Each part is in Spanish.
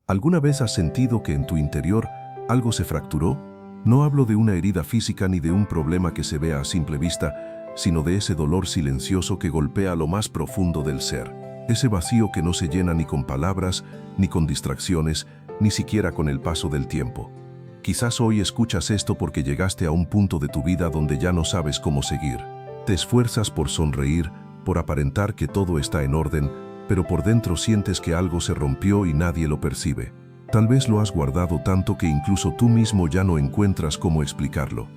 ¿Alguna vez has sentido que en tu interior algo se fracturó? No hablo de una herida física ni de un problema que se vea a simple vista, sino de ese dolor silencioso que golpea lo más profundo del ser. Ese vacío que no se llena ni con palabras, ni con distracciones, ni siquiera con el paso del tiempo. Quizás hoy escuchas esto porque llegaste a un punto de tu vida donde ya no sabes cómo seguir. Te esfuerzas por sonreír, por aparentar que todo está en orden, pero por dentro sientes que algo se rompió y nadie lo percibe. Tal vez lo has guardado tanto que incluso tú mismo ya no encuentras cómo explicarlo.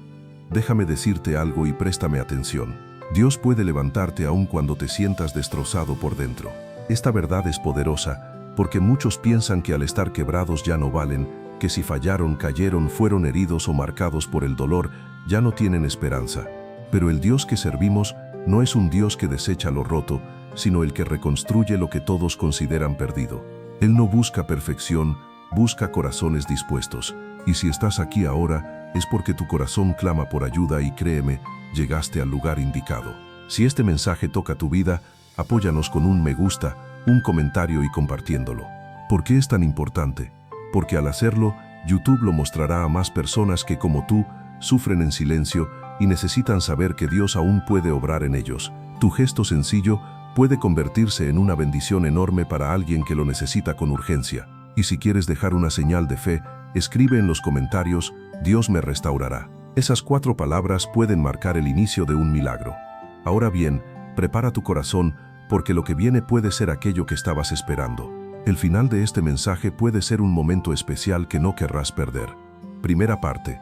Déjame decirte algo y préstame atención. Dios puede levantarte aun cuando te sientas destrozado por dentro. Esta verdad es poderosa, porque muchos piensan que al estar quebrados ya no valen, que si fallaron, cayeron, fueron heridos o marcados por el dolor, ya no tienen esperanza. Pero el Dios que servimos no es un Dios que desecha lo roto, sino el que reconstruye lo que todos consideran perdido. Él no busca perfección, busca corazones dispuestos. Y si estás aquí ahora, es porque tu corazón clama por ayuda y créeme, llegaste al lugar indicado. Si este mensaje toca tu vida, apóyanos con un me gusta, un comentario y compartiéndolo. ¿Por qué es tan importante? Porque al hacerlo, YouTube lo mostrará a más personas que como tú, sufren en silencio y necesitan saber que Dios aún puede obrar en ellos. Tu gesto sencillo puede convertirse en una bendición enorme para alguien que lo necesita con urgencia. Y si quieres dejar una señal de fe, escribe en los comentarios, Dios me restaurará. Esas 4 palabras pueden marcar el inicio de un milagro. Ahora bien, prepara tu corazón, porque lo que viene puede ser aquello que estabas esperando. El final de este mensaje puede ser un momento especial que no querrás perder. Primera parte.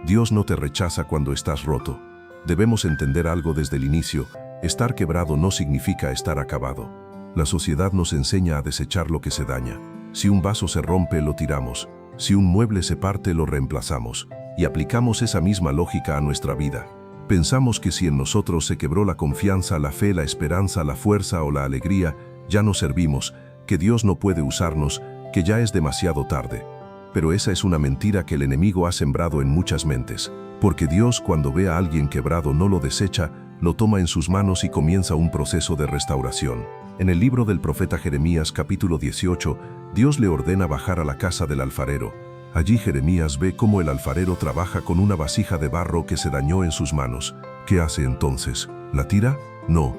Dios no te rechaza cuando estás roto. Debemos entender algo desde el inicio. Estar quebrado no significa estar acabado. La sociedad nos enseña a desechar lo que se daña. Si un vaso se rompe, lo tiramos. Si un mueble se parte, lo reemplazamos. Y aplicamos esa misma lógica a nuestra vida. Pensamos que si en nosotros se quebró la confianza, la fe, la esperanza, la fuerza o la alegría, ya no servimos, que Dios no puede usarnos, que ya es demasiado tarde. Pero esa es una mentira que el enemigo ha sembrado en muchas mentes. Porque Dios, cuando ve a alguien quebrado, no lo desecha, lo toma en sus manos y comienza un proceso de restauración. En el libro del profeta Jeremías capítulo 18, Dios le ordena bajar a la casa del alfarero. Allí Jeremías ve cómo el alfarero trabaja con una vasija de barro que se dañó en sus manos. ¿Qué hace entonces? ¿La tira? No.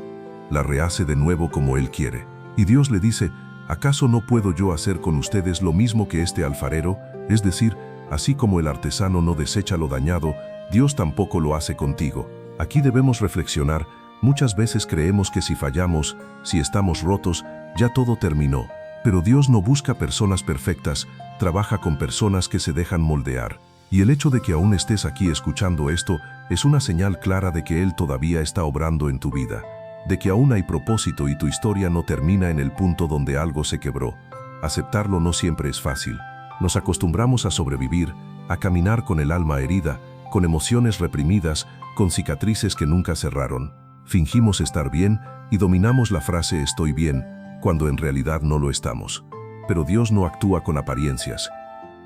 La rehace de nuevo como él quiere. Y Dios le dice, ¿acaso no puedo yo hacer con ustedes lo mismo que este alfarero? Es decir, así como el artesano no desecha lo dañado, Dios tampoco lo hace contigo. Aquí debemos reflexionar. Muchas veces creemos que si fallamos, si estamos rotos, ya todo terminó. Pero Dios no busca personas perfectas, trabaja con personas que se dejan moldear. Y el hecho de que aún estés aquí escuchando esto es una señal clara de que Él todavía está obrando en tu vida, de que aún hay propósito y tu historia no termina en el punto donde algo se quebró. Aceptarlo no siempre es fácil. Nos acostumbramos a sobrevivir, a caminar con el alma herida, con emociones reprimidas, con cicatrices que nunca cerraron. Fingimos estar bien y dominamos la frase estoy bien, cuando en realidad no lo estamos. Pero Dios no actúa con apariencias.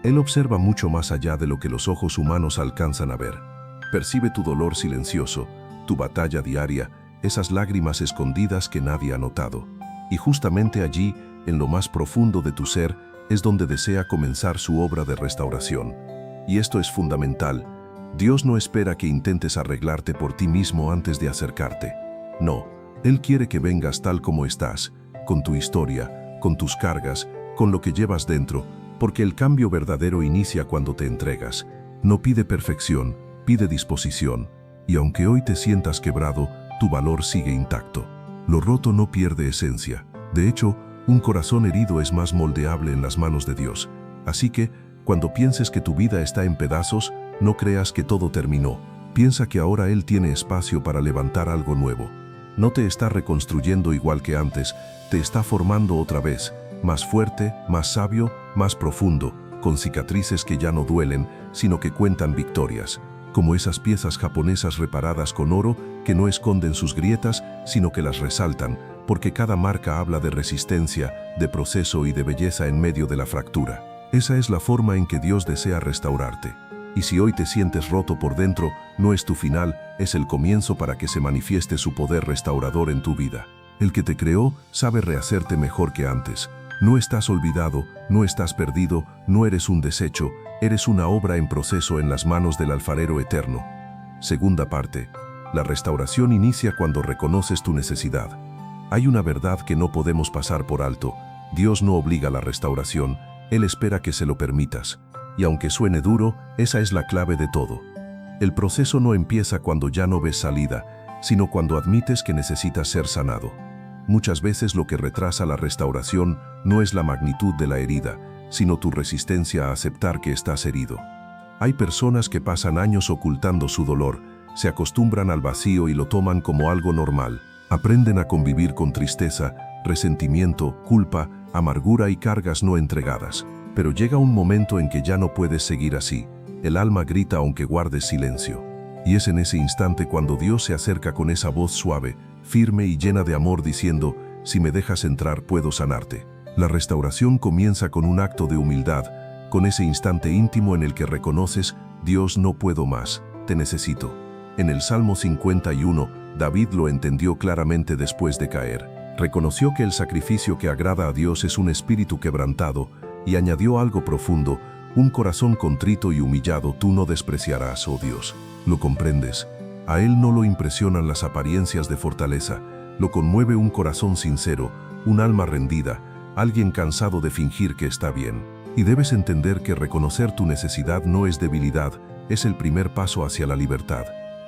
Él observa mucho más allá de lo que los ojos humanos alcanzan a ver. Percibe tu dolor silencioso, tu batalla diaria, esas lágrimas escondidas que nadie ha notado. Y justamente allí, en lo más profundo de tu ser, es donde desea comenzar su obra de restauración. Y esto es fundamental. Dios no espera que intentes arreglarte por ti mismo antes de acercarte. No, Él quiere que vengas tal como estás, con tu historia, con tus cargas, con lo que llevas dentro, porque el cambio verdadero inicia cuando te entregas. No pide perfección, pide disposición. Y aunque hoy te sientas quebrado, tu valor sigue intacto. Lo roto no pierde esencia. De hecho, un corazón herido es más moldeable en las manos de Dios. Así que, cuando pienses que tu vida está en pedazos, no creas que todo terminó. Piensa que ahora Él tiene espacio para levantar algo nuevo. No te está reconstruyendo igual que antes, te está formando otra vez, más fuerte, más sabio, más profundo, con cicatrices que ya no duelen, sino que cuentan victorias. Como esas piezas japonesas reparadas con oro que no esconden sus grietas, sino que las resaltan, porque cada marca habla de resistencia, de proceso y de belleza en medio de la fractura. Esa es la forma en que Dios desea restaurarte. Y si hoy te sientes roto por dentro, no es tu final, es el comienzo para que se manifieste su poder restaurador en tu vida. El que te creó sabe rehacerte mejor que antes. No estás olvidado, no estás perdido, no eres un desecho, eres una obra en proceso en las manos del alfarero eterno. Segunda parte. La restauración inicia cuando reconoces tu necesidad. Hay una verdad que no podemos pasar por alto. Dios no obliga a la restauración, Él espera que se lo permitas. Y aunque suene duro, esa es la clave de todo. El proceso no empieza cuando ya no ves salida, sino cuando admites que necesitas ser sanado. Muchas veces lo que retrasa la restauración no es la magnitud de la herida, sino tu resistencia a aceptar que estás herido. Hay personas que pasan años ocultando su dolor, se acostumbran al vacío y lo toman como algo normal. Aprenden a convivir con tristeza, resentimiento, culpa, amargura y cargas no entregadas. Pero llega un momento en que ya no puedes seguir así. El alma grita aunque guardes silencio. Y es en ese instante cuando Dios se acerca con esa voz suave, firme y llena de amor diciendo, si me dejas entrar puedo sanarte. La restauración comienza con un acto de humildad, con ese instante íntimo en el que reconoces, Dios, no puedo más, te necesito. En el Salmo 51, David lo entendió claramente después de caer. Reconoció que el sacrificio que agrada a Dios es un espíritu quebrantado y añadió algo profundo, un corazón contrito y humillado tú no despreciarás, oh Dios. ¿Lo comprendes? A Él no lo impresionan las apariencias de fortaleza, lo conmueve un corazón sincero, un alma rendida, alguien cansado de fingir que está bien. Y debes entender que reconocer tu necesidad no es debilidad, es el primer paso hacia la libertad.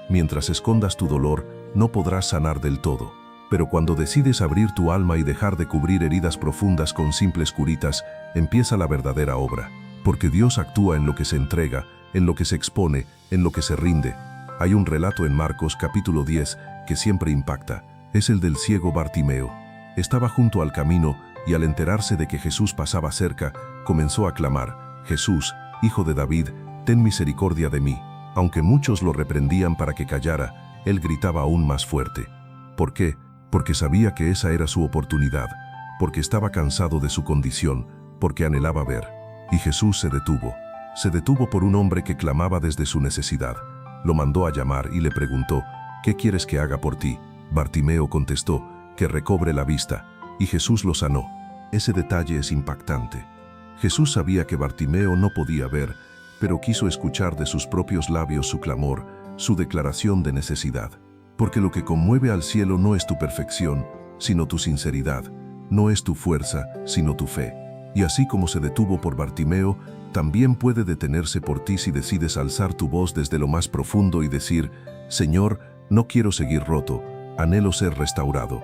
Mientras escondas tu dolor, no podrás sanar del todo. Pero cuando decides abrir tu alma y dejar de cubrir heridas profundas con simples curitas, empieza la verdadera obra. Porque Dios actúa en lo que se entrega, en lo que se expone, en lo que se rinde. Hay un relato en Marcos capítulo 10 que siempre impacta. Es el del ciego Bartimeo. Estaba junto al camino y al enterarse de que Jesús pasaba cerca, comenzó a clamar, Jesús, Hijo de David, ten misericordia de mí. Aunque muchos lo reprendían para que callara, él gritaba aún más fuerte. ¿Por qué? Porque sabía que esa era su oportunidad, porque estaba cansado de su condición, porque anhelaba ver. Y Jesús se detuvo. Se detuvo por un hombre que clamaba desde su necesidad. Lo mandó a llamar y le preguntó, ¿qué quieres que haga por ti? Bartimeo contestó, que recobre la vista, y Jesús lo sanó. Ese detalle es impactante. Jesús sabía que Bartimeo no podía ver, pero quiso escuchar de sus propios labios su clamor, su declaración de necesidad. Porque lo que conmueve al cielo no es tu perfección, sino tu sinceridad, no es tu fuerza, sino tu fe. Y así como se detuvo por Bartimeo, también puede detenerse por ti si decides alzar tu voz desde lo más profundo y decir, Señor, no quiero seguir roto, anhelo ser restaurado.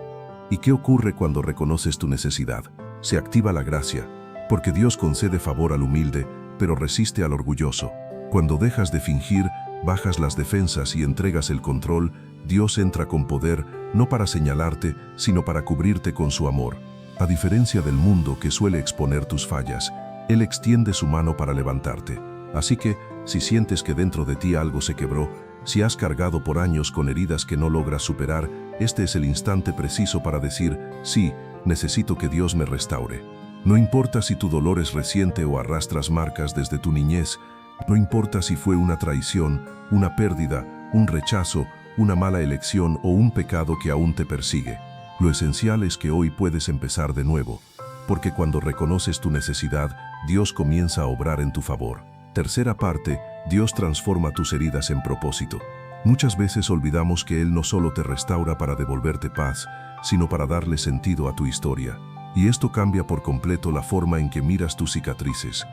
¿Y qué ocurre cuando reconoces tu necesidad? Se activa la gracia, porque Dios concede favor al humilde, pero resiste al orgulloso. Cuando dejas de fingir, bajas las defensas y entregas el control, Dios entra con poder, no para señalarte, sino para cubrirte con su amor. A diferencia del mundo que suele exponer tus fallas, Él extiende su mano para levantarte. Así que, si sientes que dentro de ti algo se quebró, si has cargado por años con heridas que no logras superar, este es el instante preciso para decir, sí, necesito que Dios me restaure. No importa si tu dolor es reciente o arrastras marcas desde tu niñez, no importa si fue una traición, una pérdida, un rechazo, una mala elección o un pecado que aún te persigue. Lo esencial es que hoy puedes empezar de nuevo, porque cuando reconoces tu necesidad, Dios comienza a obrar en tu favor. Tercera parte, Dios transforma tus heridas en propósito. Muchas veces olvidamos que Él no solo te restaura para devolverte paz, sino para darle sentido a tu historia. Y esto cambia por completo la forma en que miras tus cicatrices.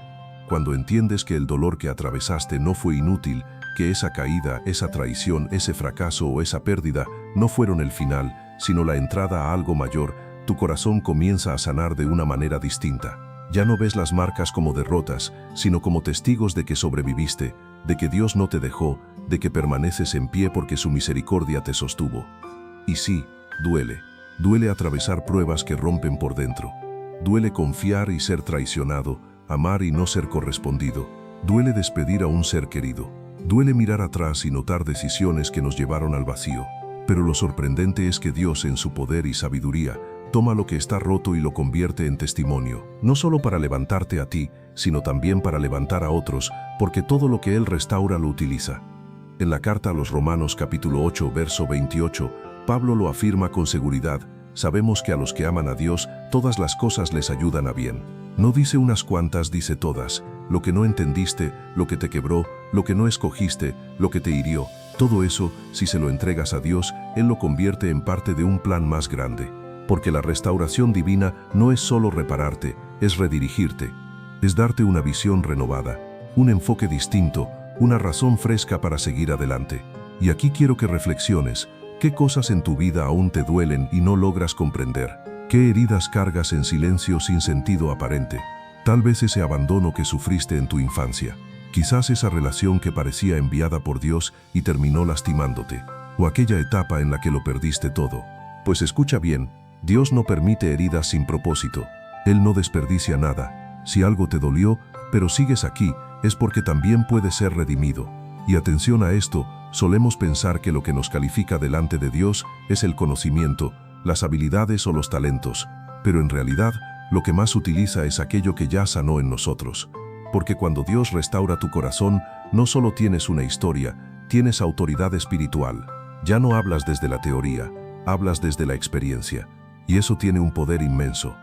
Cuando entiendes que el dolor que atravesaste no fue inútil, que esa caída, esa traición, ese fracaso o esa pérdida no fueron el final, sino la entrada a algo mayor, tu corazón comienza a sanar de una manera distinta. Ya no ves las marcas como derrotas, sino como testigos de que sobreviviste, de que Dios no te dejó, de que permaneces en pie porque su misericordia te sostuvo. Y sí, duele. Duele atravesar pruebas que rompen por dentro. Duele confiar y ser traicionado, amar y no ser correspondido. Duele despedir a un ser querido. Duele mirar atrás y notar decisiones que nos llevaron al vacío. Pero lo sorprendente es que Dios, en su poder y sabiduría, toma lo que está roto y lo convierte en testimonio, no solo para levantarte a ti, sino también para levantar a otros, porque todo lo que Él restaura lo utiliza. En la carta a los Romanos capítulo 8, verso 28, Pablo lo afirma con seguridad, sabemos que a los que aman a Dios, todas las cosas les ayudan a bien. No dice unas cuantas, dice todas. Lo que no entendiste, lo que te quebró, lo que no escogiste, lo que te hirió, todo eso, si se lo entregas a Dios, Él lo convierte en parte de un plan más grande. Porque la restauración divina no es solo repararte, es redirigirte. Es darte una visión renovada, un enfoque distinto, una razón fresca para seguir adelante. Y aquí quiero que reflexiones. ¿Qué cosas en tu vida aún te duelen y no logras comprender? ¿Qué heridas cargas en silencio sin sentido aparente? Tal vez ese abandono que sufriste en tu infancia. Quizás esa relación que parecía enviada por Dios y terminó lastimándote. O aquella etapa en la que lo perdiste todo. Pues escucha bien, Dios no permite heridas sin propósito. Él no desperdicia nada. Si algo te dolió, pero sigues aquí, es porque también puede ser redimido. Y atención a esto, solemos pensar que lo que nos califica delante de Dios es el conocimiento, las habilidades o los talentos, pero en realidad lo que más utiliza es aquello que ya sanó en nosotros. Porque cuando Dios restaura tu corazón, no solo tienes una historia, tienes autoridad espiritual. Ya no hablas desde la teoría, hablas desde la experiencia. Y eso tiene un poder inmenso.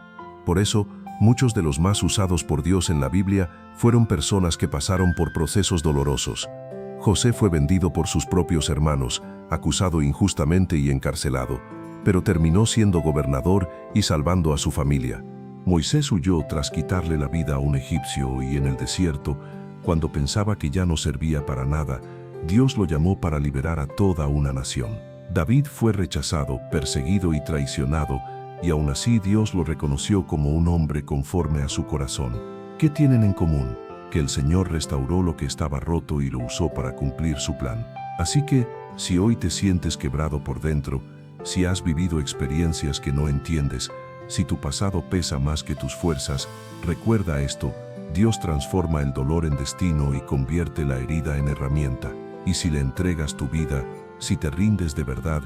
Por eso, muchos de los más usados por Dios en la Biblia fueron personas que pasaron por procesos dolorosos. José fue vendido por sus propios hermanos, acusado injustamente y encarcelado, pero terminó siendo gobernador y salvando a su familia. Moisés huyó tras quitarle la vida a un egipcio y en el desierto, cuando pensaba que ya no servía para nada, Dios lo llamó para liberar a toda una nación. David fue rechazado, perseguido y traicionado, y aún así Dios lo reconoció como un hombre conforme a su corazón. ¿Qué tienen en común? Que el Señor restauró lo que estaba roto y lo usó para cumplir su plan. Así que, si hoy te sientes quebrado por dentro, si has vivido experiencias que no entiendes, si tu pasado pesa más que tus fuerzas, recuerda esto: Dios transforma el dolor en destino y convierte la herida en herramienta. Y si le entregas tu vida, si te rindes de verdad,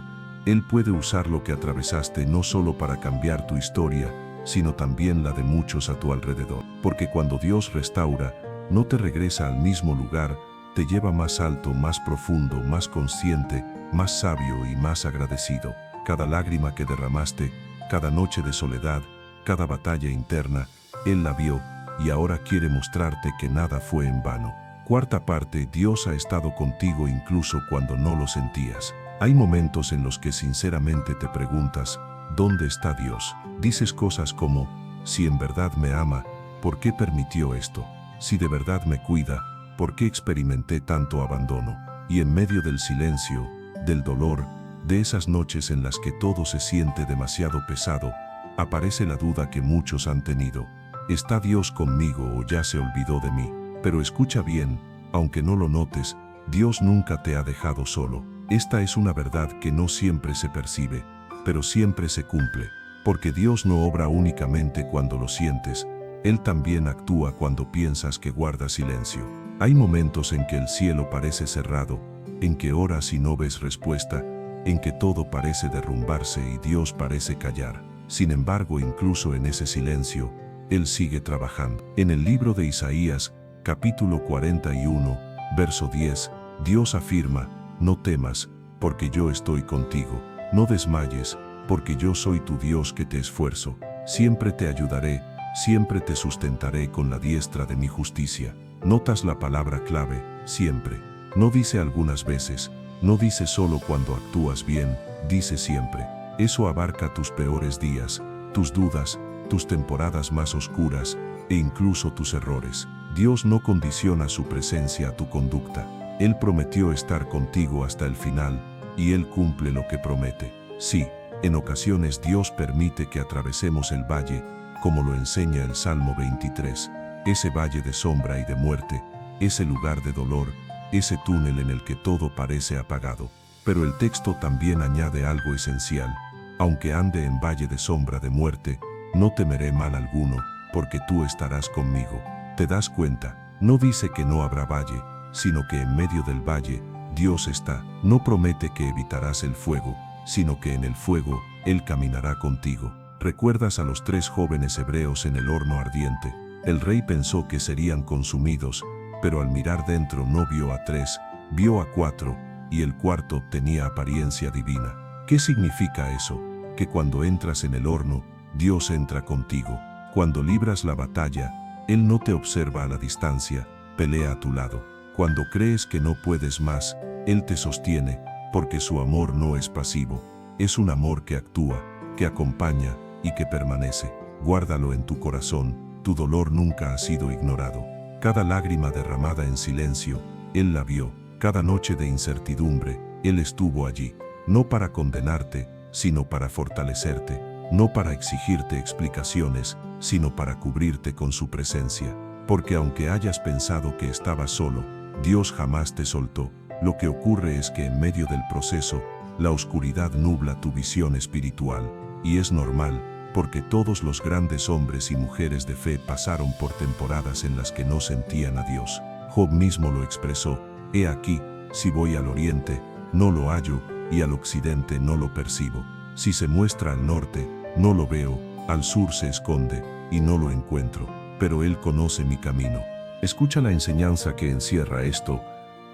Él puede usar lo que atravesaste no solo para cambiar tu historia, sino también la de muchos a tu alrededor. Porque cuando Dios restaura, no te regresa al mismo lugar, te lleva más alto, más profundo, más consciente, más sabio y más agradecido. Cada lágrima que derramaste, cada noche de soledad, cada batalla interna, Él la vio y ahora quiere mostrarte que nada fue en vano. Cuarta parte: Dios ha estado contigo incluso cuando no lo sentías. Hay momentos en los que sinceramente te preguntas, ¿dónde está Dios? Dices cosas como, si en verdad me ama, ¿por qué permitió esto? Si de verdad me cuida, ¿por qué experimenté tanto abandono? Y en medio del silencio, del dolor, de esas noches en las que todo se siente demasiado pesado, aparece la duda que muchos han tenido. ¿Está Dios conmigo o ya se olvidó de mí? Pero escucha bien, aunque no lo notes, Dios nunca te ha dejado solo. Esta es una verdad que no siempre se percibe, pero siempre se cumple, porque Dios no obra únicamente cuando lo sientes, Él también actúa cuando piensas que guarda silencio. Hay momentos en que el cielo parece cerrado, en que oras y no ves respuesta, en que todo parece derrumbarse y Dios parece callar. Sin embargo, incluso en ese silencio, Él sigue trabajando. En el libro de Isaías, capítulo 41, verso 10, Dios afirma: no temas, porque yo estoy contigo. No desmayes, porque yo soy tu Dios que te esfuerzo. Siempre te ayudaré, siempre te sustentaré con la diestra de mi justicia. Notas la palabra clave, siempre. No dice algunas veces, no dice solo cuando actúas bien, dice siempre. Eso abarca tus peores días, tus dudas, tus temporadas más oscuras e incluso tus errores. Dios no condiciona su presencia a tu conducta. Él prometió estar contigo hasta el final, y Él cumple lo que promete. Sí, en ocasiones Dios permite que atravesemos el valle, como lo enseña el Salmo 23, ese valle de sombra y de muerte, ese lugar de dolor, ese túnel en el que todo parece apagado. Pero el texto también añade algo esencial: aunque ande en valle de sombra de muerte, no temeré mal alguno, porque tú estarás conmigo. ¿Te das cuenta? No dice que no habrá valle, sino que en medio del valle, Dios está. No promete que evitarás el fuego, sino que en el fuego, Él caminará contigo. ¿Recuerdas a los 3 jóvenes hebreos en el horno ardiente? El rey pensó que serían consumidos, pero al mirar dentro no vio a 3, vio a 4, y el cuarto tenía apariencia divina. ¿Qué significa eso? que cuando entras en el horno, Dios entra contigo. Cuando libras la batalla, Él no te observa a la distancia, pelea a tu lado. Cuando crees que no puedes más, Él te sostiene, porque su amor no es pasivo. Es un amor que actúa, que acompaña y que permanece. Guárdalo en tu corazón, tu dolor nunca ha sido ignorado. Cada lágrima derramada en silencio, Él la vio. Cada noche de incertidumbre, Él estuvo allí. No para condenarte, sino para fortalecerte. No para exigirte explicaciones, sino para cubrirte con su presencia. Porque aunque hayas pensado que estabas solo, Dios jamás te soltó. Lo que ocurre es que en medio del proceso, la oscuridad nubla tu visión espiritual. Y es normal, porque todos los grandes hombres y mujeres de fe pasaron por temporadas en las que no sentían a Dios. Job mismo lo expresó: he aquí, si voy al oriente, no lo hallo, y al occidente no lo percibo. Si se muestra al norte, no lo veo, al sur se esconde, y no lo encuentro. Pero Él conoce mi camino. Escucha la enseñanza que encierra esto.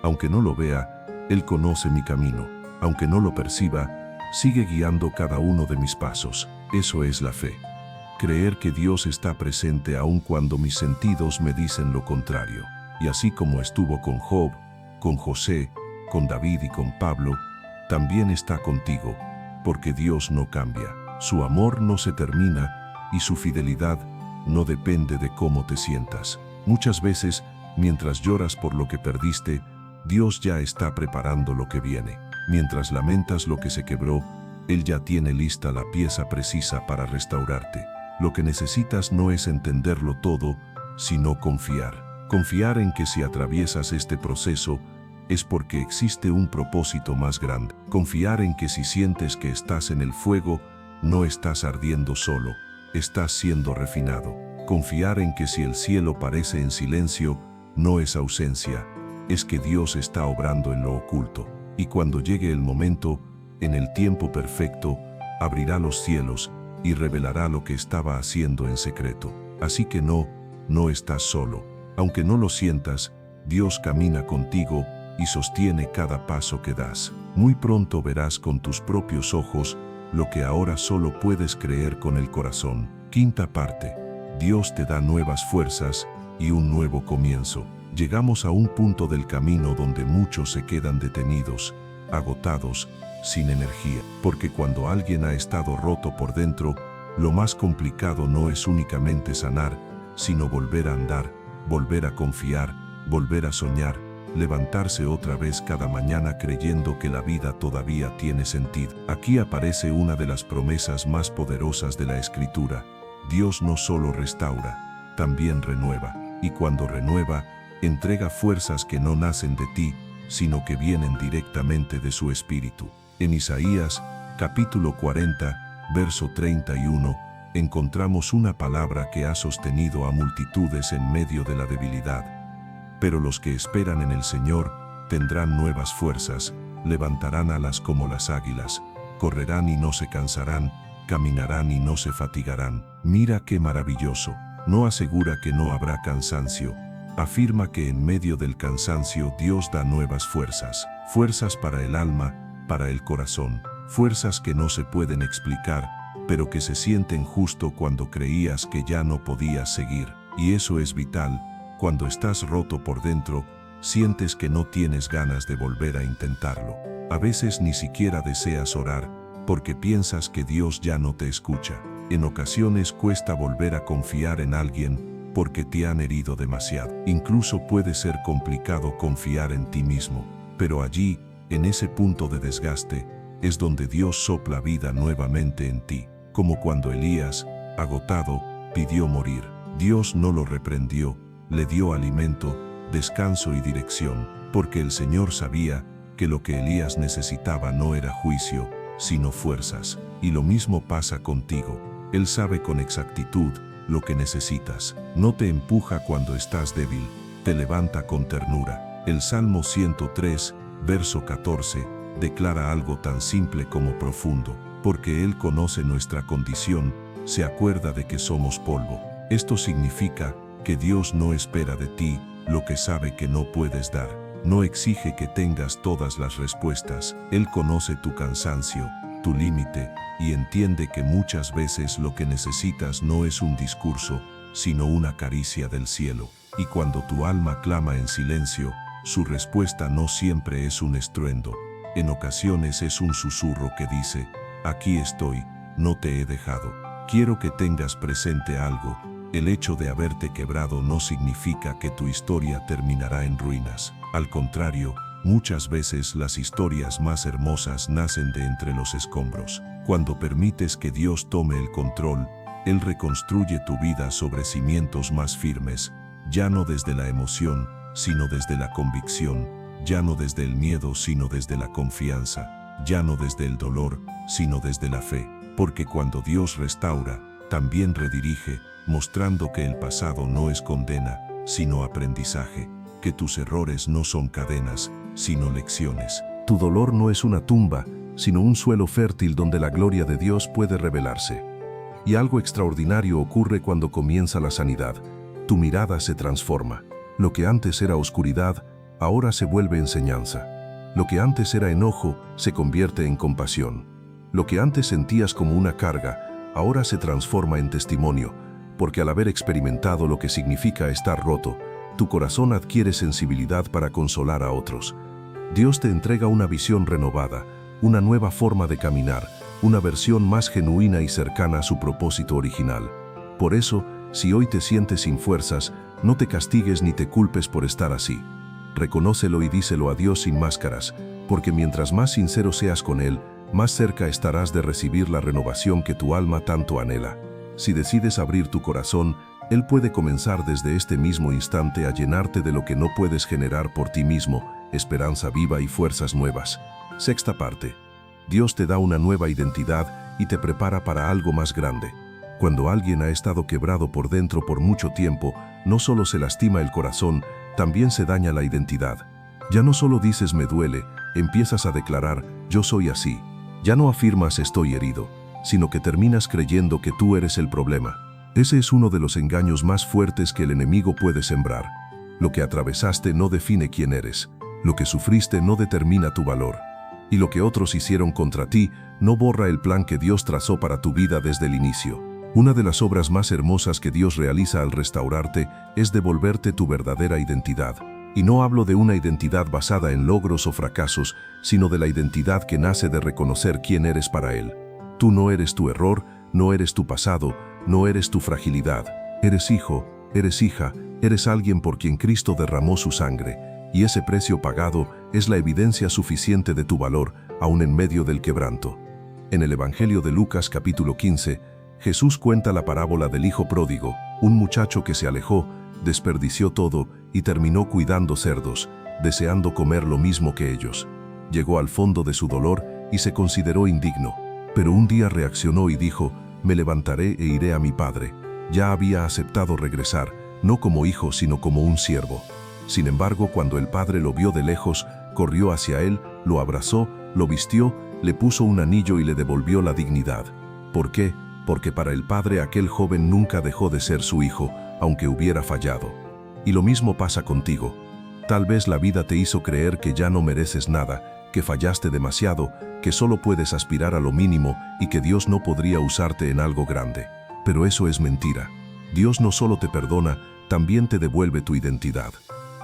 Aunque no lo vea, Él conoce mi camino. Aunque no lo perciba, sigue guiando cada uno de mis pasos. Eso es la fe. Creer que Dios está presente aun cuando mis sentidos me dicen lo contrario. Y así como estuvo con Job, con José, con David y con Pablo, también está contigo, porque Dios no cambia. Su amor no se termina y su fidelidad no depende de cómo te sientas. Muchas veces, mientras lloras por lo que perdiste, Dios ya está preparando lo que viene. Mientras lamentas lo que se quebró, Él ya tiene lista la pieza precisa para restaurarte. Lo que necesitas no es entenderlo todo, sino confiar. Confiar en que si atraviesas este proceso, es porque existe un propósito más grande. Confiar en que si sientes que estás en el fuego, no estás ardiendo solo, estás siendo refinado. Confiar en que si el cielo parece en silencio, no es ausencia, es que Dios está obrando en lo oculto. Y cuando llegue el momento, en el tiempo perfecto, abrirá los cielos y revelará lo que estaba haciendo en secreto. Así que no estás solo. Aunque no lo sientas, Dios camina contigo y sostiene cada paso que das. Muy pronto verás con tus propios ojos lo que ahora solo puedes creer con el corazón. Quinta parte. Dios te da nuevas fuerzas y un nuevo comienzo. Llegamos a un punto del camino donde muchos se quedan detenidos, agotados, sin energía. Porque cuando alguien ha estado roto por dentro, lo más complicado no es únicamente sanar, sino volver a andar, volver a confiar, volver a soñar, levantarse otra vez cada mañana creyendo que la vida todavía tiene sentido. Aquí aparece una de las promesas más poderosas de la Escritura. Dios no solo restaura, también renueva. Y cuando renueva, entrega fuerzas que no nacen de ti, sino que vienen directamente de su Espíritu. En Isaías, capítulo 40, verso 31, encontramos una palabra que ha sostenido a multitudes en medio de la debilidad. Pero los que esperan en el Señor tendrán nuevas fuerzas, levantarán alas como las águilas, correrán y no se cansarán, caminarán y no se fatigarán. Mira qué maravilloso. No asegura que no habrá cansancio. Afirma que en medio del cansancio Dios da nuevas fuerzas. Fuerzas para el alma, para el corazón. Fuerzas que no se pueden explicar, pero que se sienten justo cuando creías que ya no podías seguir. Y eso es vital. Cuando estás roto por dentro, sientes que no tienes ganas de volver a intentarlo. A veces ni siquiera deseas orar, porque piensas que Dios ya no te escucha. En ocasiones cuesta volver a confiar en alguien, porque te han herido demasiado. Incluso puede ser complicado confiar en ti mismo. Pero allí, en ese punto de desgaste, es donde Dios sopla vida nuevamente en ti. Como cuando Elías, agotado, pidió morir. Dios no lo reprendió, le dio alimento, descanso y dirección, porque el Señor sabía que lo que Elías necesitaba no era juicio, sino fuerzas. Y lo mismo pasa contigo. Él sabe con exactitud lo que necesitas. No te empuja cuando estás débil, te levanta con ternura. El Salmo 103, verso 14, declara algo tan simple como profundo. Porque Él conoce nuestra condición, se acuerda de que somos polvo. Esto significa que Dios no espera de ti lo que sabe que no puedes dar. No exige que tengas todas las respuestas. Él conoce tu cansancio, tu límite y entiende que muchas veces lo que necesitas no es un discurso, sino una caricia del cielo. Y cuando tu alma clama en silencio, su respuesta no siempre es un estruendo. En ocasiones es un susurro que dice: aquí estoy, no te he dejado. Quiero que tengas presente algo: el hecho de haberte quebrado no significa que tu historia terminará en ruinas. Al contrario, muchas veces las historias más hermosas nacen de entre los escombros. Cuando permites que Dios tome el control, Él reconstruye tu vida sobre cimientos más firmes, ya no desde la emoción, sino desde la convicción, ya no desde el miedo, sino desde la confianza, ya no desde el dolor, sino desde la fe. Porque cuando Dios restaura, también redirige, mostrando que el pasado no es condena, sino aprendizaje, que tus errores no son cadenas, sino lecciones. Tu dolor no es una tumba, sino un suelo fértil donde la gloria de Dios puede revelarse. Y algo extraordinario ocurre cuando comienza la sanidad. Tu mirada se transforma. Lo que antes era oscuridad, ahora se vuelve enseñanza. Lo que antes era enojo, se convierte en compasión. Lo que antes sentías como una carga, ahora se transforma en testimonio, porque al haber experimentado lo que significa estar roto, tu corazón adquiere sensibilidad para consolar a otros. Dios te entrega una visión renovada, una nueva forma de caminar, una versión más genuina y cercana a su propósito original. Por eso, si hoy te sientes sin fuerzas, no te castigues ni te culpes por estar así. Reconócelo y díselo a Dios sin máscaras, porque mientras más sincero seas con Él, más cerca estarás de recibir la renovación que tu alma tanto anhela. Si decides abrir tu corazón, Él puede comenzar desde este mismo instante a llenarte de lo que no puedes generar por ti mismo: esperanza viva y fuerzas nuevas. Sexta parte. Dios te da una nueva identidad y te prepara para algo más grande. Cuando alguien ha estado quebrado por dentro por mucho tiempo, no solo se lastima el corazón, también se daña la identidad. Ya no solo dices me duele, empiezas a declarar yo soy así. Ya no afirmas estoy herido, sino que terminas creyendo que tú eres el problema. Ese es uno de los engaños más fuertes que el enemigo puede sembrar. Lo que atravesaste no define quién eres. Lo que sufriste no determina tu valor. Y lo que otros hicieron contra ti no borra el plan que Dios trazó para tu vida desde el inicio. Una de las obras más hermosas que Dios realiza al restaurarte es devolverte tu verdadera identidad. Y no hablo de una identidad basada en logros o fracasos, sino de la identidad que nace de reconocer quién eres para Él. Tú no eres tu error, no eres tu pasado, no eres tu fragilidad. Eres hijo, eres hija, eres alguien por quien Cristo derramó su sangre, y ese precio pagado es la evidencia suficiente de tu valor, aún en medio del quebranto. En el Evangelio de Lucas capítulo 15, Jesús cuenta la parábola del hijo pródigo, un muchacho que se alejó, desperdició todo y terminó cuidando cerdos, deseando comer lo mismo que ellos. Llegó al fondo de su dolor y se consideró indigno, pero un día reaccionó y dijo: me levantaré e iré a mi padre. Ya había aceptado regresar, no como hijo sino como un siervo. Sin embargo, cuando el padre lo vio de lejos, corrió hacia él, lo abrazó, lo vistió, le puso un anillo y le devolvió la dignidad. ¿Por qué? Porque para el padre aquel joven nunca dejó de ser su hijo, aunque hubiera fallado. Y lo mismo pasa contigo. Tal vez la vida te hizo creer que ya no mereces nada, que fallaste demasiado, que solo puedes aspirar a lo mínimo y que Dios no podría usarte en algo grande. Pero eso es mentira. Dios no solo te perdona, también te devuelve tu identidad.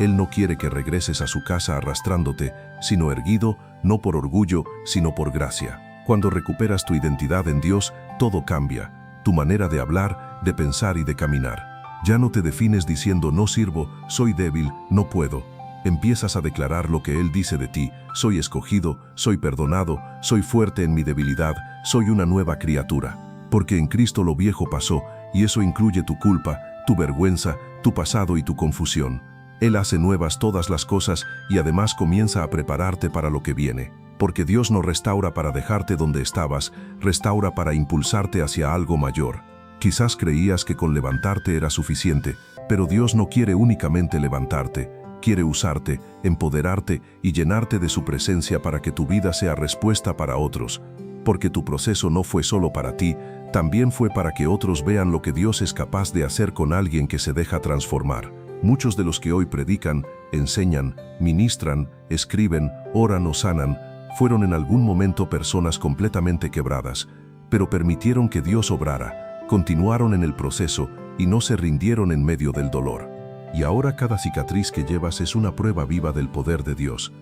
Él no quiere que regreses a su casa arrastrándote, sino erguido, no por orgullo, sino por gracia. Cuando recuperas tu identidad en Dios, todo cambia. Tu manera de hablar, de pensar y de caminar. Ya no te defines diciendo no sirvo, soy débil, no puedo. Empiezas a declarar lo que Él dice de ti: soy escogido, soy perdonado, soy fuerte en mi debilidad, soy una nueva criatura. Porque en Cristo lo viejo pasó, y eso incluye tu culpa, tu vergüenza, tu pasado y tu confusión. Él hace nuevas todas las cosas y además comienza a prepararte para lo que viene. Porque Dios no restaura para dejarte donde estabas, restaura para impulsarte hacia algo mayor. Quizás creías que con levantarte era suficiente, pero Dios no quiere únicamente levantarte, quiere usarte, empoderarte y llenarte de su presencia para que tu vida sea respuesta para otros. Porque tu proceso no fue solo para ti, también fue para que otros vean lo que Dios es capaz de hacer con alguien que se deja transformar. Muchos de los que hoy predican, enseñan, ministran, escriben, oran o sanan, Fueron en algún momento personas completamente quebradas, pero permitieron que Dios obrara, continuaron en el proceso y no se rindieron en medio del dolor. Y ahora cada cicatriz que llevas es una prueba viva del poder de Dios.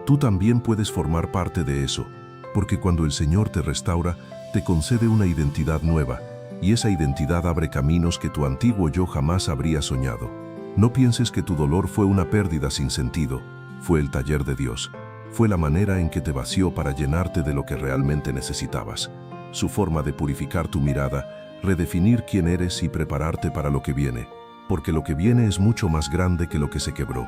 Tú también puedes formar parte de eso, porque cuando el Señor te restaura, te concede una identidad nueva, y esa identidad abre caminos que tu antiguo yo jamás habría soñado. No pienses que tu dolor fue una pérdida sin sentido, fue el taller de Dios. Fue la manera en que te vació para llenarte de lo que realmente necesitabas. Su forma de purificar tu mirada, redefinir quién eres y prepararte para lo que viene. Porque lo que viene es mucho más grande que lo que se quebró.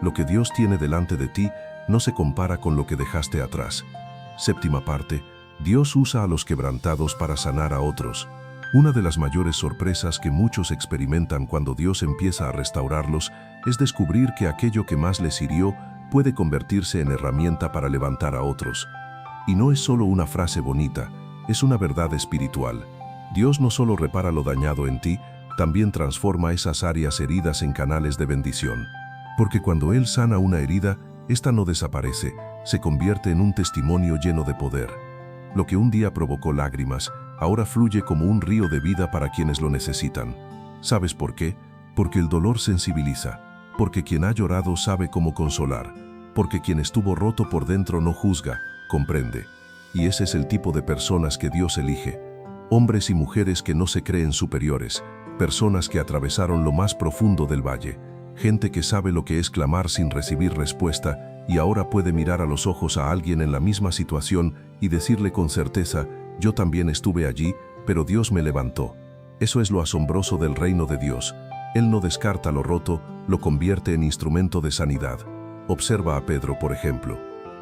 Lo que Dios tiene delante de ti no se compara con lo que dejaste atrás. Séptima parte, Dios usa a los quebrantados para sanar a otros. Una de las mayores sorpresas que muchos experimentan cuando Dios empieza a restaurarlos es descubrir que aquello que más les hirió puede convertirse en herramienta para levantar a otros. Y no es solo una frase bonita, es una verdad espiritual. Dios no solo repara lo dañado en ti, también transforma esas áreas heridas en canales de bendición. Porque cuando Él sana una herida, esta no desaparece, se convierte en un testimonio lleno de poder. Lo que un día provocó lágrimas, ahora fluye como un río de vida para quienes lo necesitan. ¿Sabes por qué? Porque el dolor sensibiliza. Porque quien ha llorado sabe cómo consolar. Porque quien estuvo roto por dentro no juzga, comprende. Y ese es el tipo de personas que Dios elige. Hombres y mujeres que no se creen superiores. Personas que atravesaron lo más profundo del valle. Gente que sabe lo que es clamar sin recibir respuesta y ahora puede mirar a los ojos a alguien en la misma situación y decirle con certeza, yo también estuve allí, pero Dios me levantó. Eso es lo asombroso del reino de Dios. Él no descarta lo roto, lo convierte en instrumento de sanidad. Observa a Pedro, por ejemplo.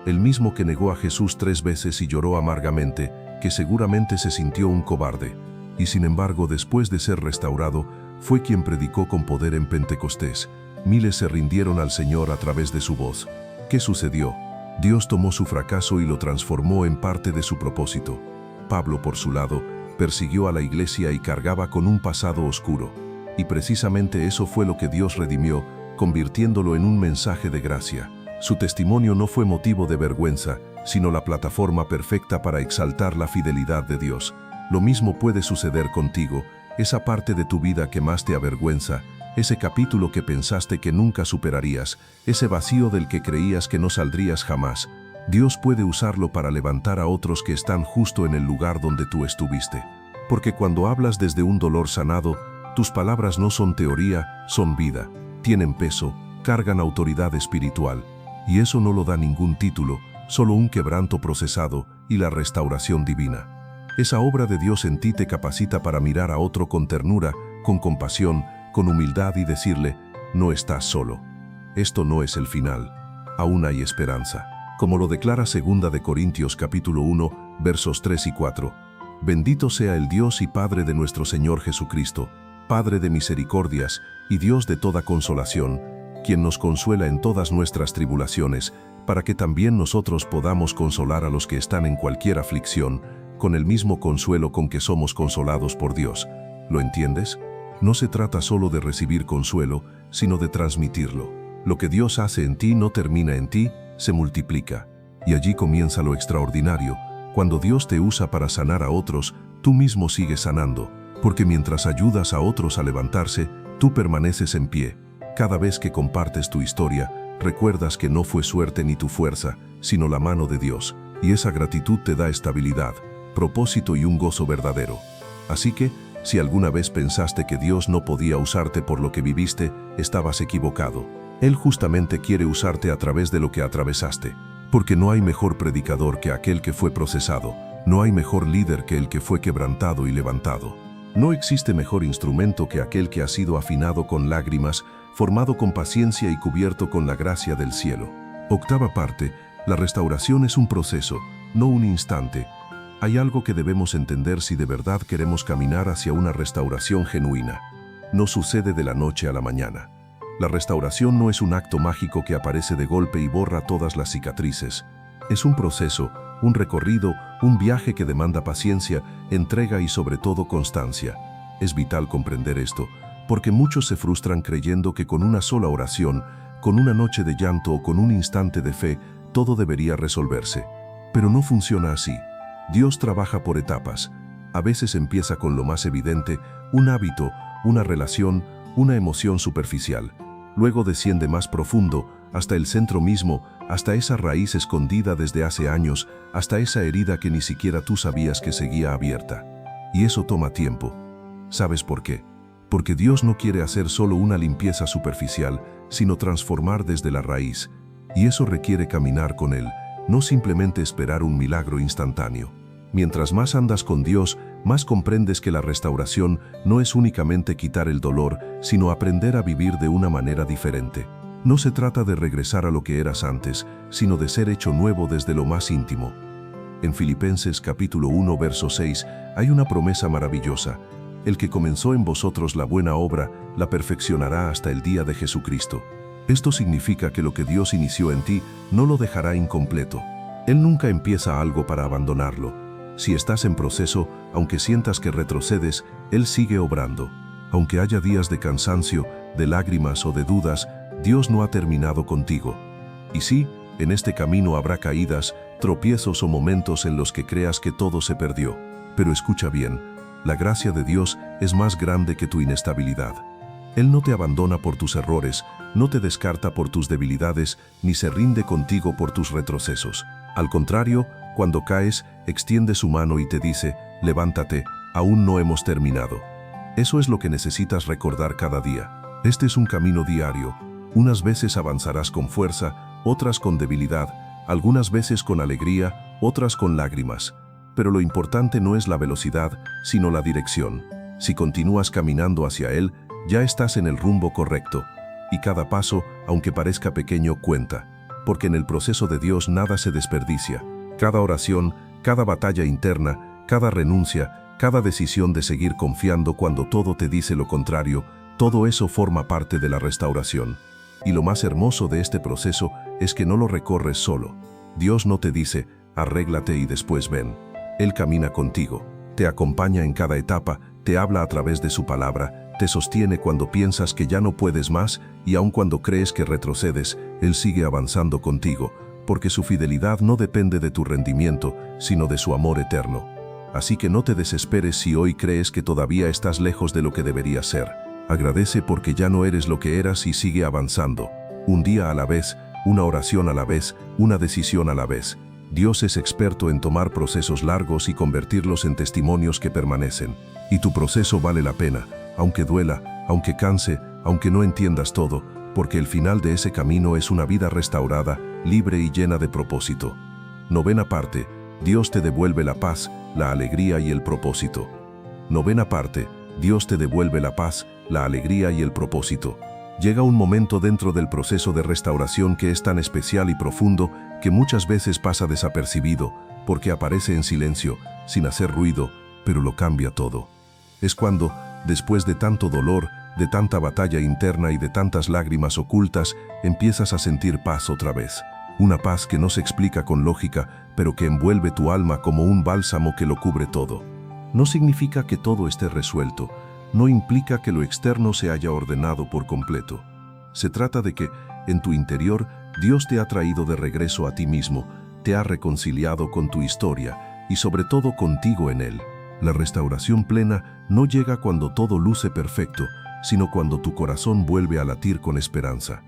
El mismo que negó a Jesús 3 veces y lloró amargamente, que seguramente se sintió un cobarde. Y sin embargo, después de ser restaurado, fue quien predicó con poder en Pentecostés. Miles se rindieron al Señor a través de su voz. ¿Qué sucedió? Dios tomó su fracaso y lo transformó en parte de su propósito. Pablo, por su lado, persiguió a la iglesia y cargaba con un pasado oscuro. Y precisamente eso fue lo que Dios redimió, convirtiéndolo en un mensaje de gracia. Su testimonio no fue motivo de vergüenza, sino la plataforma perfecta para exaltar la fidelidad de Dios. Lo mismo puede suceder contigo, esa parte de tu vida que más te avergüenza, ese capítulo que pensaste que nunca superarías, ese vacío del que creías que no saldrías jamás. Dios puede usarlo para levantar a otros que están justo en el lugar donde tú estuviste. Porque cuando hablas desde un dolor sanado, tus palabras no son teoría, son vida, tienen peso, cargan autoridad espiritual. Y eso no lo da ningún título, solo un quebranto procesado y la restauración divina. Esa obra de Dios en ti te capacita para mirar a otro con ternura, con compasión, con humildad y decirle, no estás solo. Esto no es el final. Aún hay esperanza. Como lo declara 2 de Corintios capítulo 1, versos 3 y 4. Bendito sea el Dios y Padre de nuestro Señor Jesucristo, Padre de misericordias y Dios de toda consolación, quien nos consuela en todas nuestras tribulaciones, para que también nosotros podamos consolar a los que están en cualquier aflicción, con el mismo consuelo con que somos consolados por Dios. ¿Lo entiendes? No se trata solo de recibir consuelo, sino de transmitirlo. Lo que Dios hace en ti no termina en ti, se multiplica. Y allí comienza lo extraordinario. Cuando Dios te usa para sanar a otros, tú mismo sigues sanando, porque mientras ayudas a otros a levantarse, tú permaneces en pie. Cada vez que compartes tu historia, recuerdas que no fue suerte ni tu fuerza, sino la mano de Dios, y esa gratitud te da estabilidad, propósito y un gozo verdadero. Así que, si alguna vez pensaste que Dios no podía usarte por lo que viviste, estabas equivocado. Él justamente quiere usarte a través de lo que atravesaste, porque no hay mejor predicador que aquel que fue procesado, no hay mejor líder que el que fue quebrantado y levantado. No existe mejor instrumento que aquel que ha sido afinado con lágrimas, formado con paciencia y cubierto con la gracia del cielo. Octava parte, la restauración es un proceso, no un instante. Hay algo que debemos entender si de verdad queremos caminar hacia una restauración genuina. No sucede de la noche a la mañana. La restauración no es un acto mágico que aparece de golpe y borra todas las cicatrices. Es un proceso, un recorrido, un viaje que demanda paciencia, entrega y sobre todo constancia. Es vital comprender esto, porque muchos se frustran creyendo que con una sola oración, con una noche de llanto o con un instante de fe, todo debería resolverse. Pero no funciona así. Dios trabaja por etapas. A veces empieza con lo más evidente, un hábito, una relación, una emoción superficial. Luego desciende más profundo, hasta el centro mismo, hasta esa raíz escondida desde hace años, hasta esa herida que ni siquiera tú sabías que seguía abierta. Y eso toma tiempo. ¿Sabes por qué? Porque Dios no quiere hacer solo una limpieza superficial, sino transformar desde la raíz. Y eso requiere caminar con Él, no simplemente esperar un milagro instantáneo. Mientras más andas con Dios, más comprendes que la restauración no es únicamente quitar el dolor, sino aprender a vivir de una manera diferente. No se trata de regresar a lo que eras antes, sino de ser hecho nuevo desde lo más íntimo. En Filipenses capítulo 1, verso 6, hay una promesa maravillosa. El que comenzó en vosotros la buena obra, la perfeccionará hasta el día de Jesucristo. Esto significa que lo que Dios inició en ti no lo dejará incompleto. Él nunca empieza algo para abandonarlo. Si estás en proceso, aunque sientas que retrocedes, Él sigue obrando. Aunque haya días de cansancio, de lágrimas o de dudas, Dios no ha terminado contigo. Y sí, en este camino habrá caídas, tropiezos o momentos en los que creas que todo se perdió. Pero escucha bien, la gracia de Dios es más grande que tu inestabilidad. Él no te abandona por tus errores, no te descarta por tus debilidades, ni se rinde contigo por tus retrocesos. Al contrario, cuando caes, extiende su mano y te dice, levántate, aún no hemos terminado. Eso es lo que necesitas recordar cada día. Este es un camino diario. Unas veces avanzarás con fuerza, otras con debilidad, algunas veces con alegría, otras con lágrimas. Pero lo importante no es la velocidad, sino la dirección. Si continúas caminando hacia Él, ya estás en el rumbo correcto. Y cada paso, aunque parezca pequeño, cuenta. Porque en el proceso de Dios nada se desperdicia. Cada oración, cada batalla interna, cada renuncia, cada decisión de seguir confiando cuando todo te dice lo contrario, todo eso forma parte de la restauración. Y lo más hermoso de este proceso es que no lo recorres solo. Dios no te dice, arréglate y después ven. Él camina contigo, te acompaña en cada etapa, te habla a través de su palabra, te sostiene cuando piensas que ya no puedes más y aun cuando crees que retrocedes, Él sigue avanzando contigo, porque su fidelidad no depende de tu rendimiento, sino de su amor eterno. Así que no te desesperes si hoy crees que todavía estás lejos de lo que deberías ser. Agradece porque ya no eres lo que eras y sigue avanzando. Un día a la vez, una oración a la vez, una decisión a la vez. Dios es experto en tomar procesos largos y convertirlos en testimonios que permanecen. Y tu proceso vale la pena, aunque duela, aunque canse, aunque no entiendas todo, porque el final de ese camino es una vida restaurada, libre y llena de propósito. Novena parte, Dios te devuelve la paz, la alegría y el propósito. Novena parte, Dios te devuelve la paz, la alegría y el propósito. Llega un momento dentro del proceso de restauración que es tan especial y profundo que muchas veces pasa desapercibido, porque aparece en silencio, sin hacer ruido, pero lo cambia todo. Es cuando, después de tanto dolor, de tanta batalla interna y de tantas lágrimas ocultas, empiezas a sentir paz otra vez. Una paz que no se explica con lógica, pero que envuelve tu alma como un bálsamo que lo cubre todo. No significa que todo esté resuelto, no implica que lo externo se haya ordenado por completo. Se trata de que, en tu interior, Dios te ha traído de regreso a ti mismo, te ha reconciliado con tu historia y sobre todo contigo en Él. La restauración plena no llega cuando todo luce perfecto, sino cuando tu corazón vuelve a latir con esperanza.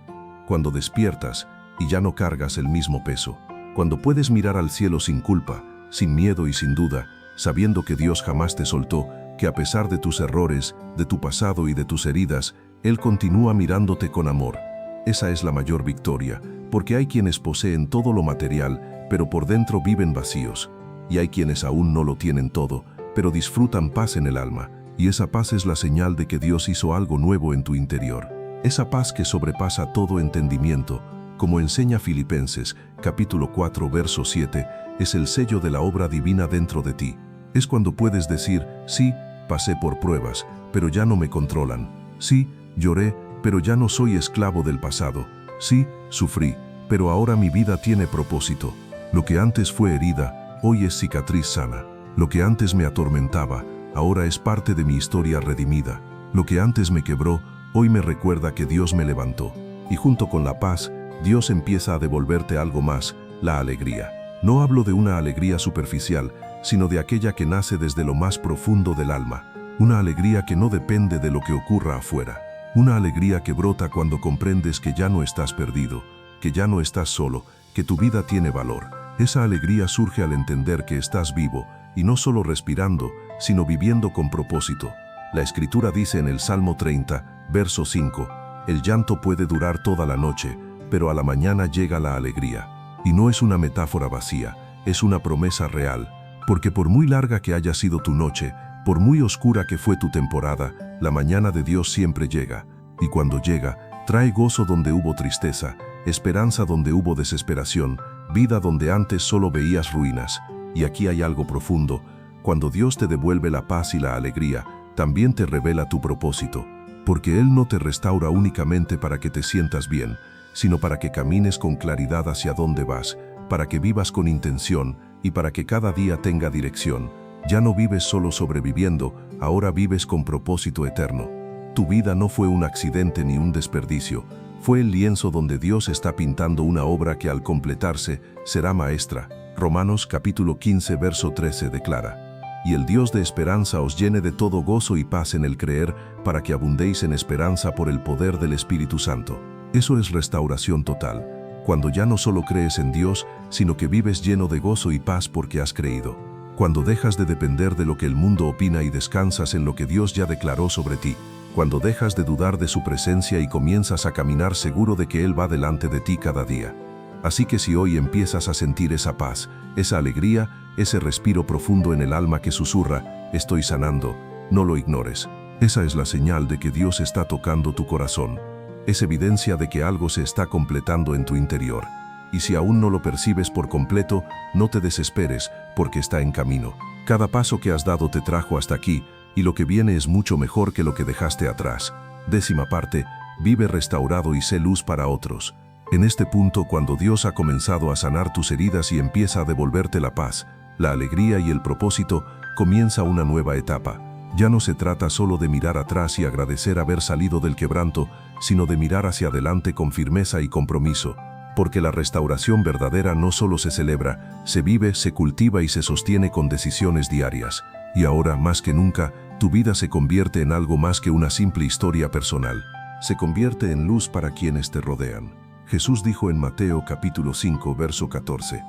Cuando despiertas y ya no cargas el mismo peso. Cuando puedes mirar al cielo sin culpa, sin miedo y sin duda, sabiendo que Dios jamás te soltó, que a pesar de tus errores, de tu pasado y de tus heridas, Él continúa mirándote con amor. Esa es la mayor victoria, porque hay quienes poseen todo lo material, pero por dentro viven vacíos. Y hay quienes aún no lo tienen todo, pero disfrutan paz en el alma. Y esa paz es la señal de que Dios hizo algo nuevo en tu interior. Esa paz que sobrepasa todo entendimiento, como enseña Filipenses, capítulo 4, verso 7, es el sello de la obra divina dentro de ti. Es cuando puedes decir, sí, pasé por pruebas, pero ya no me controlan. Sí, lloré, pero ya no soy esclavo del pasado. Sí, sufrí, pero ahora mi vida tiene propósito. Lo que antes fue herida, hoy es cicatriz sana. Lo que antes me atormentaba, ahora es parte de mi historia redimida. Lo que antes me quebró, hoy me recuerda que Dios me levantó. Y junto con la paz, Dios empieza a devolverte algo más, la alegría. No hablo de una alegría superficial, sino de aquella que nace desde lo más profundo del alma. Una alegría que no depende de lo que ocurra afuera. Una alegría que brota cuando comprendes que ya no estás perdido, que ya no estás solo, que tu vida tiene valor. Esa alegría surge al entender que estás vivo, y no solo respirando, sino viviendo con propósito. La Escritura dice en el Salmo 30, verso 5, «El llanto puede durar toda la noche, pero a la mañana llega la alegría». Y no es una metáfora vacía, es una promesa real, porque por muy larga que haya sido tu noche, por muy oscura que fue tu temporada, la mañana de Dios siempre llega, y cuando llega, trae gozo donde hubo tristeza, esperanza donde hubo desesperación, vida donde antes solo veías ruinas. Y aquí hay algo profundo: cuando Dios te devuelve la paz y la alegría, también te revela tu propósito, porque Él no te restaura únicamente para que te sientas bien, sino para que camines con claridad hacia dónde vas, para que vivas con intención y para que cada día tenga dirección. Ya no vives solo sobreviviendo, ahora vives con propósito eterno. Tu vida no fue un accidente ni un desperdicio, fue el lienzo donde Dios está pintando una obra que al completarse será maestra. Romanos capítulo 15 verso 13 declara: «Y el Dios de esperanza os llene de todo gozo y paz en el creer, para que abundéis en esperanza por el poder del Espíritu Santo». Eso es restauración total, cuando ya no solo crees en Dios, sino que vives lleno de gozo y paz porque has creído. Cuando dejas de depender de lo que el mundo opina y descansas en lo que Dios ya declaró sobre ti. Cuando dejas de dudar de su presencia y comienzas a caminar seguro de que Él va delante de ti cada día. Así que si hoy empiezas a sentir esa paz, esa alegría, ese respiro profundo en el alma que susurra, «Estoy sanando», no lo ignores. Esa es la señal de que Dios está tocando tu corazón. Es evidencia de que algo se está completando en tu interior. Y si aún no lo percibes por completo, no te desesperes, porque está en camino. Cada paso que has dado te trajo hasta aquí, y lo que viene es mucho mejor que lo que dejaste atrás. 10ª parte, vive restaurado y sé luz para otros. En este punto, cuando Dios ha comenzado a sanar tus heridas y empieza a devolverte la paz, la alegría y el propósito, comienza una nueva etapa. Ya no se trata solo de mirar atrás y agradecer haber salido del quebranto, sino de mirar hacia adelante con firmeza y compromiso. Porque la restauración verdadera no solo se celebra, se vive, se cultiva y se sostiene con decisiones diarias. Y ahora, más que nunca, tu vida se convierte en algo más que una simple historia personal. Se convierte en luz para quienes te rodean. Jesús dijo en Mateo capítulo 5, verso 14,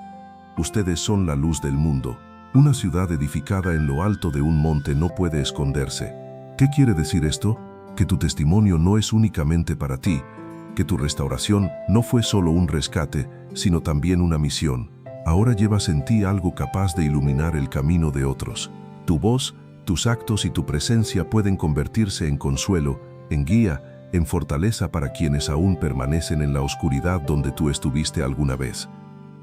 «Ustedes son la luz del mundo». Una ciudad edificada en lo alto de un monte no puede esconderse. ¿Qué quiere decir esto? Que tu testimonio no es únicamente para ti, que tu restauración no fue solo un rescate, sino también una misión. Ahora llevas en ti algo capaz de iluminar el camino de otros. Tu voz, tus actos y tu presencia pueden convertirse en consuelo, en guía, en fortaleza para quienes aún permanecen en la oscuridad donde tú estuviste alguna vez.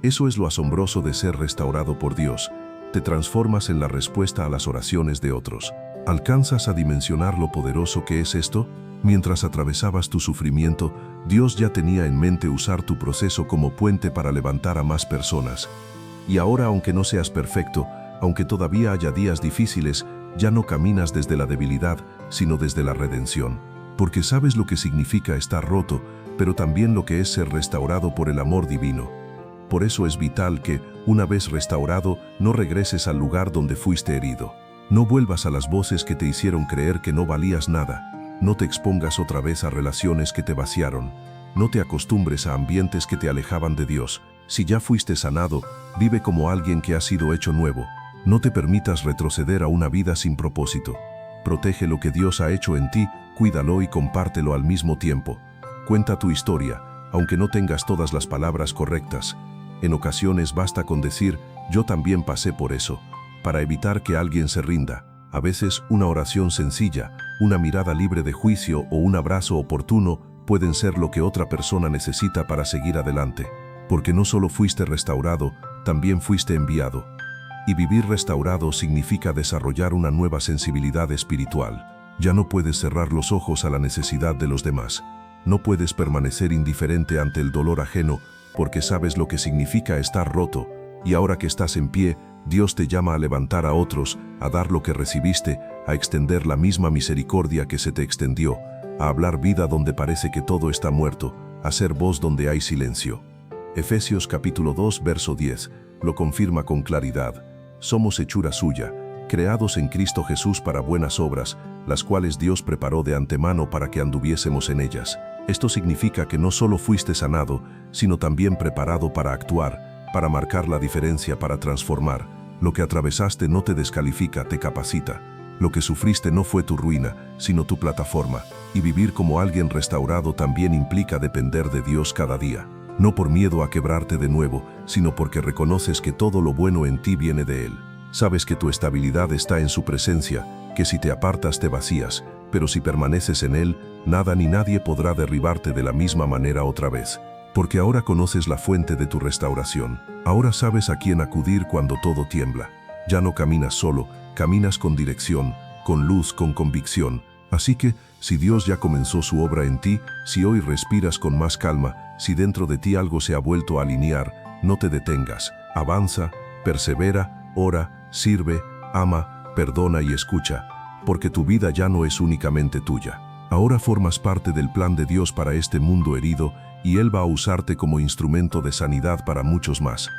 Eso es lo asombroso de ser restaurado por Dios. Te transformas en la respuesta a las oraciones de otros. ¿Alcanzas a dimensionar lo poderoso que es esto? Mientras atravesabas tu sufrimiento, Dios ya tenía en mente usar tu proceso como puente para levantar a más personas. Y ahora, aunque no seas perfecto, aunque todavía haya días difíciles, ya no caminas desde la debilidad, sino desde la redención. Porque sabes lo que significa estar roto, pero también lo que es ser restaurado por el amor divino. Por eso es vital que, una vez restaurado, no regreses al lugar donde fuiste herido. No vuelvas a las voces que te hicieron creer que no valías nada. No te expongas otra vez a relaciones que te vaciaron. No te acostumbres a ambientes que te alejaban de Dios. Si ya fuiste sanado, vive como alguien que ha sido hecho nuevo. No te permitas retroceder a una vida sin propósito. Protege lo que Dios ha hecho en ti, cuídalo y compártelo al mismo tiempo. Cuenta tu historia, aunque no tengas todas las palabras correctas. En ocasiones basta con decir, yo también pasé por eso, para evitar que alguien se rinda. A veces una oración sencilla, una mirada libre de juicio o un abrazo oportuno pueden ser lo que otra persona necesita para seguir adelante. Porque no solo fuiste restaurado, también fuiste enviado. Y vivir restaurado significa desarrollar una nueva sensibilidad espiritual. Ya no puedes cerrar los ojos a la necesidad de los demás. No puedes permanecer indiferente ante el dolor ajeno, porque sabes lo que significa estar roto, y ahora que estás en pie, Dios te llama a levantar a otros, a dar lo que recibiste, a extender la misma misericordia que se te extendió, a hablar vida donde parece que todo está muerto, a ser voz donde hay silencio. Efesios capítulo 2, verso 10. lo confirma con claridad. Somos hechura suya, creados en Cristo Jesús para buenas obras, las cuales Dios preparó de antemano para que anduviésemos en ellas. Esto significa que no solo fuiste sanado, sino también preparado para actuar, para marcar la diferencia, para transformar. Lo que atravesaste no te descalifica, te capacita. Lo que sufriste no fue tu ruina, sino tu plataforma. Y vivir como alguien restaurado también implica depender de Dios cada día. No por miedo a quebrarte de nuevo, sino porque reconoces que todo lo bueno en ti viene de Él. Sabes que tu estabilidad está en su presencia, que si te apartas te vacías, pero si permaneces en Él, nada ni nadie podrá derribarte de la misma manera otra vez. Porque ahora conoces la fuente de tu restauración. Ahora sabes a quién acudir cuando todo tiembla. Ya no caminas solo, caminas con dirección, con luz, con convicción. Así que, si Dios ya comenzó su obra en ti, si hoy respiras con más calma, si dentro de ti algo se ha vuelto a alinear, no te detengas. Avanza, persevera, ora, sirve, ama, perdona y escucha, porque tu vida ya no es únicamente tuya. Ahora formas parte del plan de Dios para este mundo herido y Él va a usarte como instrumento de sanidad para muchos más.